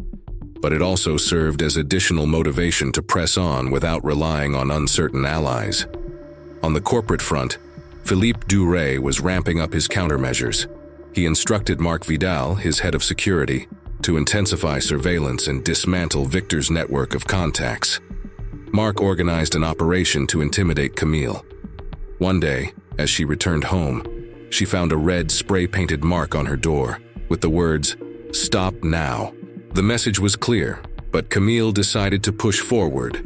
but it also served as additional motivation to press on without relying on uncertain allies. On the corporate front, Philippe Duray was ramping up his countermeasures. He instructed Marc Vidal, his head of security, to intensify surveillance and dismantle Victor's network of contacts. Marc organized an operation to intimidate Camille. One day, as she returned home, she found a red spray-painted mark on her door, with the words, "Stop now." The message was clear, but Camille decided to push forward,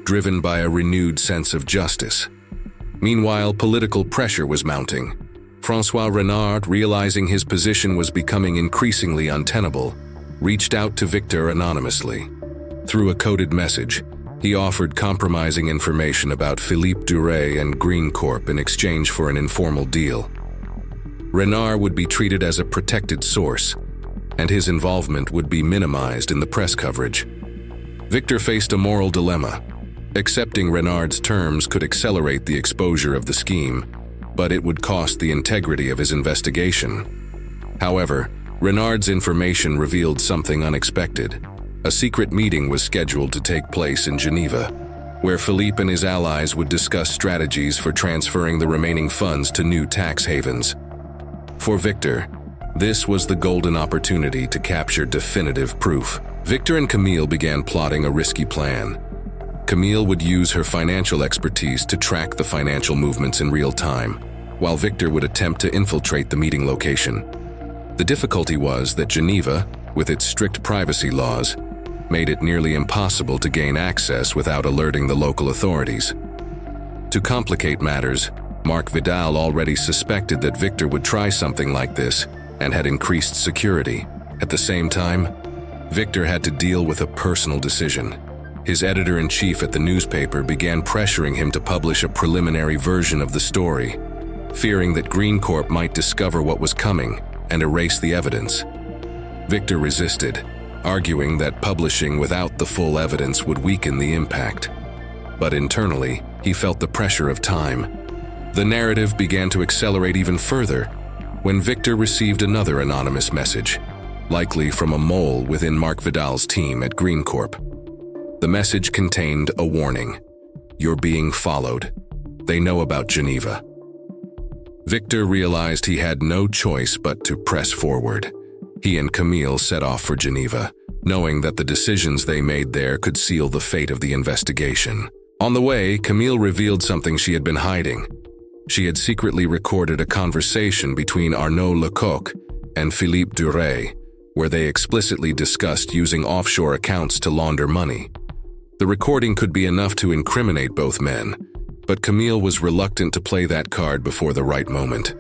driven by a renewed sense of justice. Meanwhile, political pressure was mounting. François Renard, realizing his position was becoming increasingly untenable, reached out to Victor anonymously. Through a coded message, he offered compromising information about Philippe Duray and GreenCorp in exchange for an informal deal. Renard would be treated as a protected source, and his involvement would be minimized in the press coverage. Victor faced a moral dilemma. Accepting Renard's terms could accelerate the exposure of the scheme, but it would cost the integrity of his investigation. However, Renard's information revealed something unexpected. A secret meeting was scheduled to take place in Geneva, where Philippe and his allies would discuss strategies for transferring the remaining funds to new tax havens. For Victor, this was the golden opportunity to capture definitive proof. Victor and Camille began plotting a risky plan. Camille would use her financial expertise to track the financial movements in real time, while Victor would attempt to infiltrate the meeting location. The difficulty was that Geneva, with its strict privacy laws, made it nearly impossible to gain access without alerting the local authorities. To complicate matters, Marc Vidal already suspected that Victor would try something like this and had increased security. At the same time, Victor had to deal with a personal decision. His editor-in-chief at the newspaper began pressuring him to publish a preliminary version of the story. Fearing that GreenCorp might discover what was coming, and erase the evidence. Victor resisted, arguing that publishing without the full evidence would weaken the impact. But internally, he felt the pressure of time. The narrative began to accelerate even further when Victor received another anonymous message, likely from a mole within Mark Vidal's team at GreenCorp. The message contained a warning. "You're being followed. They know about Geneva." Victor realized he had no choice but to press forward. He and Camille set off for Geneva, knowing that the decisions they made there could seal the fate of the investigation. On the way, Camille revealed something she had been hiding. She had secretly recorded a conversation between Arnaud Lecoq and Philippe Duray, where they explicitly discussed using offshore accounts to launder money. The recording could be enough to incriminate both men, but Camille was reluctant to play that card before the right moment.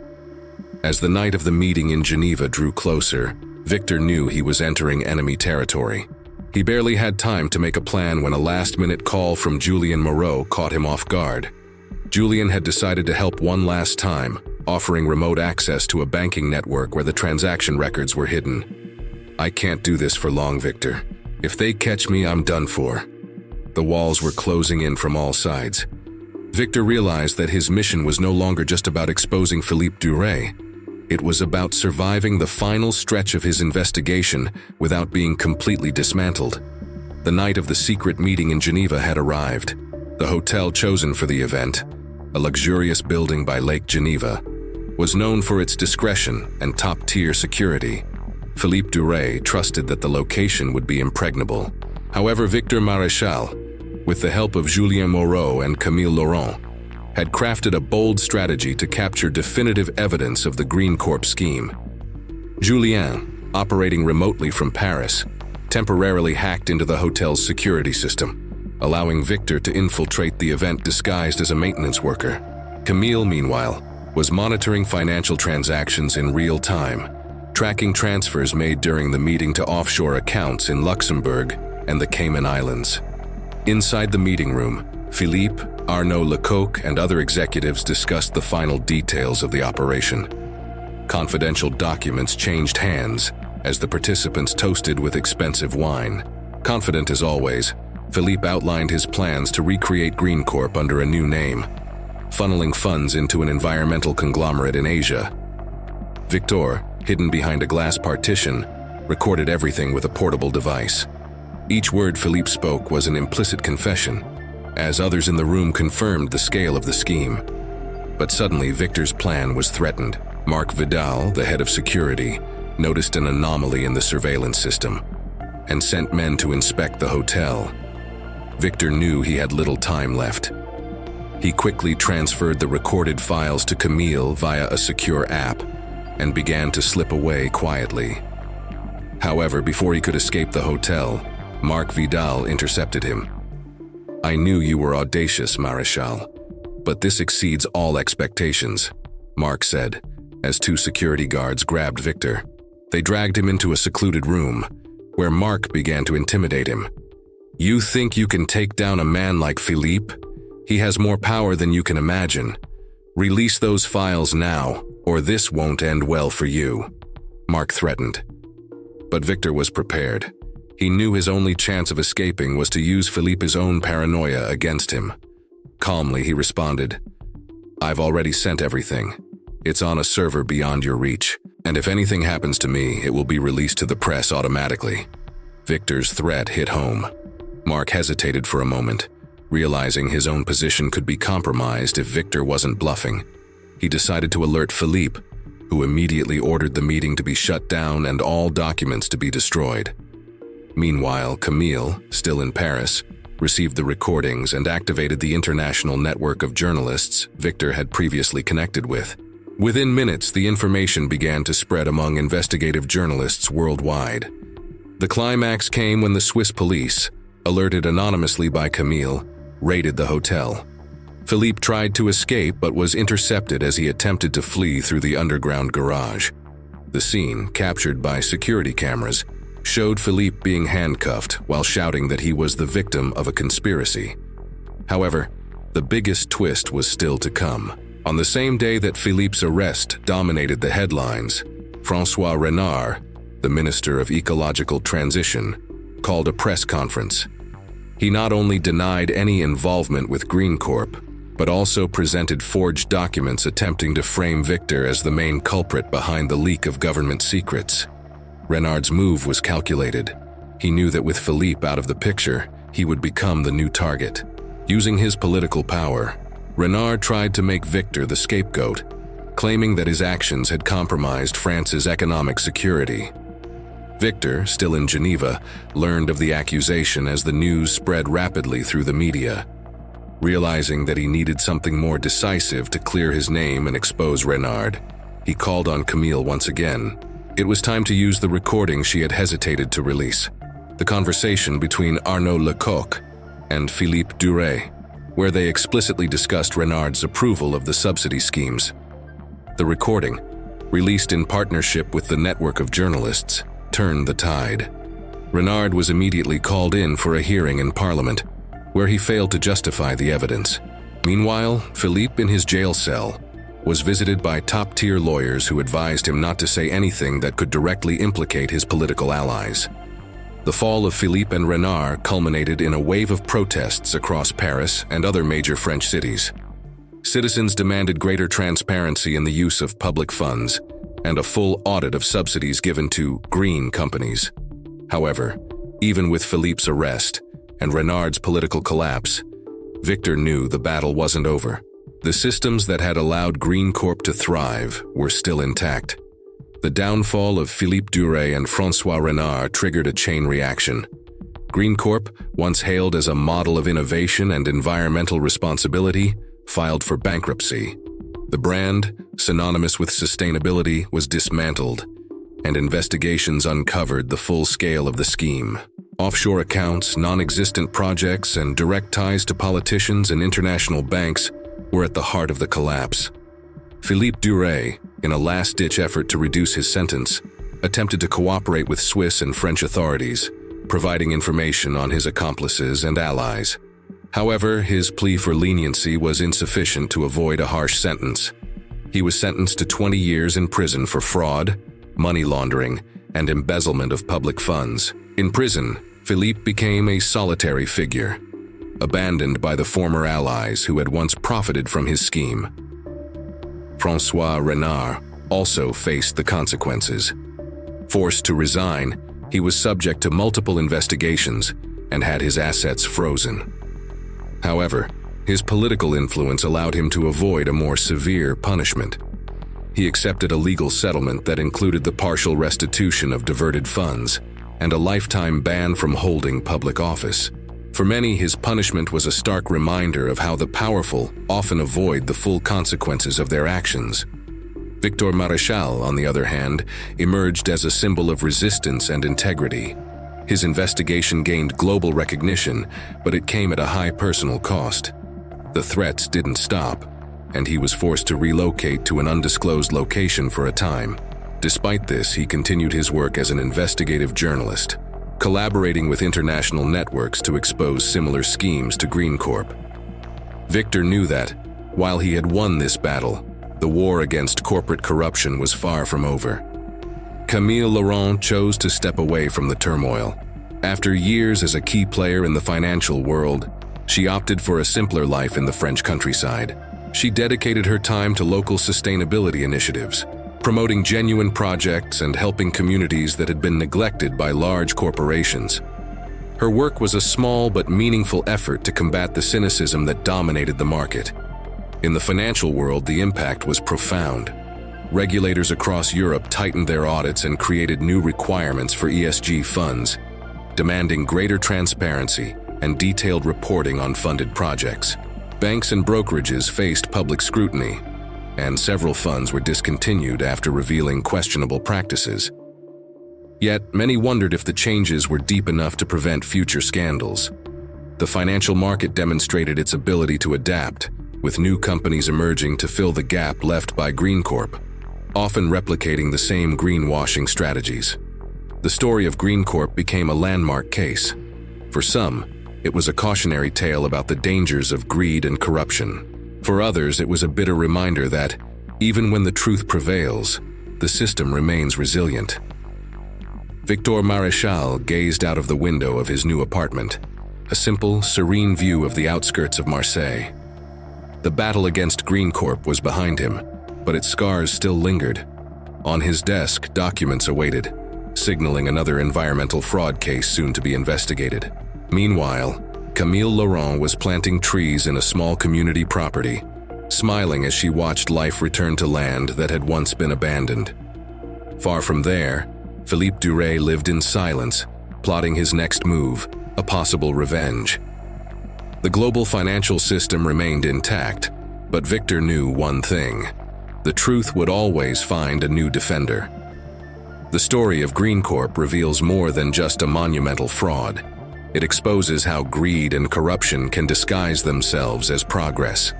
As the night of the meeting in Geneva drew closer, Victor knew he was entering enemy territory. He barely had time to make a plan when a last-minute call from Julien Moreau caught him off guard. Julien had decided to help one last time, offering remote access to a banking network where the transaction records were hidden. "I can't do this for long, Victor. If they catch me, I'm done for." The walls were closing in from all sides. Victor realized that his mission was no longer just about exposing Philippe Duray. It was about surviving the final stretch of his investigation without being completely dismantled. The night of the secret meeting in Geneva had arrived. The hotel chosen for the event, a luxurious building by Lake Geneva, was known for its discretion and top-tier security. Philippe Duray trusted that the location would be impregnable. However, Victor Maréchal, with the help of Julien Moreau and Camille Laurent, had crafted a bold strategy to capture definitive evidence of the GreenCorp scheme. Julien, operating remotely from Paris, temporarily hacked into the hotel's security system, allowing Victor to infiltrate the event disguised as a maintenance worker. Camille, meanwhile, was monitoring financial transactions in real time, tracking transfers made during the meeting to offshore accounts in Luxembourg and the Cayman Islands. Inside the meeting room, Philippe, Arnaud Lecoq, and other executives discussed the final details of the operation. Confidential documents changed hands as the participants toasted with expensive wine. Confident as always, Philippe outlined his plans to recreate GreenCorp under a new name, funneling funds into an environmental conglomerate in Asia. Victor, hidden behind a glass partition, recorded everything with a portable device. Each word Philippe spoke was an implicit confession, as others in the room confirmed the scale of the scheme. But suddenly, Victor's plan was threatened. Mark Vidal, the head of security, noticed an anomaly in the surveillance system and sent men to inspect the hotel. Victor knew he had little time left. He quickly transferred the recorded files to Camille via a secure app and began to slip away quietly. However, before he could escape the hotel, Mark Vidal intercepted him. "I knew you were audacious, Maréchal, but this exceeds all expectations," Mark said, as two security guards grabbed Victor. They dragged him into a secluded room, where Mark began to intimidate him. "You think you can take down a man like Philippe? He has more power than you can imagine. Release those files now, or this won't end well for you," Mark threatened. But Victor was prepared. He knew his only chance of escaping was to use Philippe's own paranoia against him. Calmly, he responded, "I've already sent everything. It's on a server beyond your reach, and if anything happens to me, it will be released to the press automatically." Victor's threat hit home. Mark hesitated for a moment, realizing his own position could be compromised if Victor wasn't bluffing. He decided to alert Philippe, who immediately ordered the meeting to be shut down and all documents to be destroyed. Meanwhile, Camille, still in Paris, received the recordings and activated the international network of journalists Victor had previously connected with. Within minutes, the information began to spread among investigative journalists worldwide. The climax came when the Swiss police, alerted anonymously by Camille, raided the hotel. Philippe tried to escape but was intercepted as he attempted to flee through the underground garage. The scene, captured by security cameras, showed Philippe being handcuffed while shouting that he was the victim of a conspiracy. However, the biggest twist was still to come. On the same day that Philippe's arrest dominated the headlines, François Renard, the Minister of Ecological Transition, called a press conference. He not only denied any involvement with GreenCorp, but also presented forged documents attempting to frame Victor as the main culprit behind the leak of government secrets. Renard's move was calculated. He knew that with Philippe out of the picture, he would become the new target. Using his political power, Renard tried to make Victor the scapegoat, claiming that his actions had compromised France's economic security. Victor, still in Geneva, learned of the accusation as the news spread rapidly through the media. Realizing that he needed something more decisive to clear his name and expose Renard, he called on Camille once again. It was time to use the recording she had hesitated to release. The conversation between Arnaud Lecoq and Philippe Duret, where they explicitly discussed Renard's approval of the subsidy schemes. The recording, released in partnership with the network of journalists, turned the tide. Renard was immediately called in for a hearing in Parliament, where he failed to justify the evidence. Meanwhile, Philippe, in his jail cell, was visited by top-tier lawyers who advised him not to say anything that could directly implicate his political allies. The fall of Philippe and Renard culminated in a wave of protests across Paris and other major French cities. Citizens demanded greater transparency in the use of public funds and a full audit of subsidies given to green companies. However, even with Philippe's arrest and Renard's political collapse, Victor knew the battle wasn't over. The systems that had allowed GreenCorp to thrive were still intact. The downfall of Philippe Duret and François Renard triggered a chain reaction. GreenCorp, once hailed as a model of innovation and environmental responsibility, filed for bankruptcy. The brand, synonymous with sustainability, was dismantled, and investigations uncovered the full scale of the scheme. Offshore accounts, non-existent projects, and direct ties to politicians and international banks were at the heart of the collapse. Philippe Duret, in a last-ditch effort to reduce his sentence, attempted to cooperate with Swiss and French authorities, providing information on his accomplices and allies. However, his plea for leniency was insufficient to avoid a harsh sentence. He was sentenced to 20 years in prison for fraud, money laundering, and embezzlement of public funds. In prison, Philippe became a solitary figure, abandoned by the former allies who had once profited from his scheme. François Renard also faced the consequences. Forced to resign, he was subject to multiple investigations and had his assets frozen. However, his political influence allowed him to avoid a more severe punishment. He accepted a legal settlement that included the partial restitution of diverted funds and a lifetime ban from holding public office. For many, his punishment was a stark reminder of how the powerful often avoid the full consequences of their actions. Victor Maréchal, on the other hand, emerged as a symbol of resistance and integrity. His investigation gained global recognition, but it came at a high personal cost. The threats didn't stop, and he was forced to relocate to an undisclosed location for a time. Despite this, he continued his work as an investigative journalist, collaborating with international networks to expose similar schemes to GreenCorp. Victor knew that, while he had won this battle, the war against corporate corruption was far from over. Camille Laurent chose to step away from the turmoil. After years as a key player in the financial world, she opted for a simpler life in the French countryside. She dedicated her time to local sustainability initiatives, promoting genuine projects and helping communities that had been neglected by large corporations. Her work was a small but meaningful effort to combat the cynicism that dominated the market. In the financial world, the impact was profound. Regulators across Europe tightened their audits and created new requirements for ESG funds, demanding greater transparency and detailed reporting on funded projects. Banks and brokerages faced public scrutiny, and several funds were discontinued after revealing questionable practices. Yet, many wondered if the changes were deep enough to prevent future scandals. The financial market demonstrated its ability to adapt, with new companies emerging to fill the gap left by GreenCorp, often replicating the same greenwashing strategies. The story of GreenCorp became a landmark case. For some, it was a cautionary tale about the dangers of greed and corruption. For others, it was a bitter reminder that, even when the truth prevails, the system remains resilient. Victor Maréchal gazed out of the window of his new apartment, a simple, serene view of the outskirts of Marseille. The battle against GreenCorp was behind him, but its scars still lingered. On his desk, documents awaited, signaling another environmental fraud case soon to be investigated. Meanwhile, Camille Laurent was planting trees in a small community property, smiling as she watched life return to land that had once been abandoned. Far from there, Philippe Duray lived in silence, plotting his next move, a possible revenge. The global financial system remained intact, but Victor knew one thing: the truth would always find a new defender. The story of GreenCorp reveals more than just a monumental fraud. It exposes how greed and corruption can disguise themselves as progress.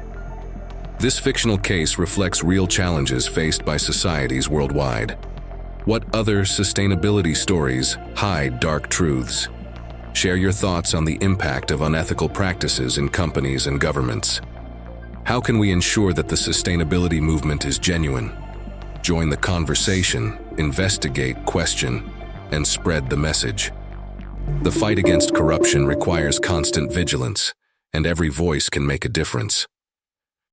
This fictional case reflects real challenges faced by societies worldwide. What other sustainability stories hide dark truths? Share your thoughts on the impact of unethical practices in companies and governments. How can we ensure that the sustainability movement is genuine? Join the conversation, investigate, question, and spread the message. The fight against corruption requires constant vigilance, and every voice can make a difference.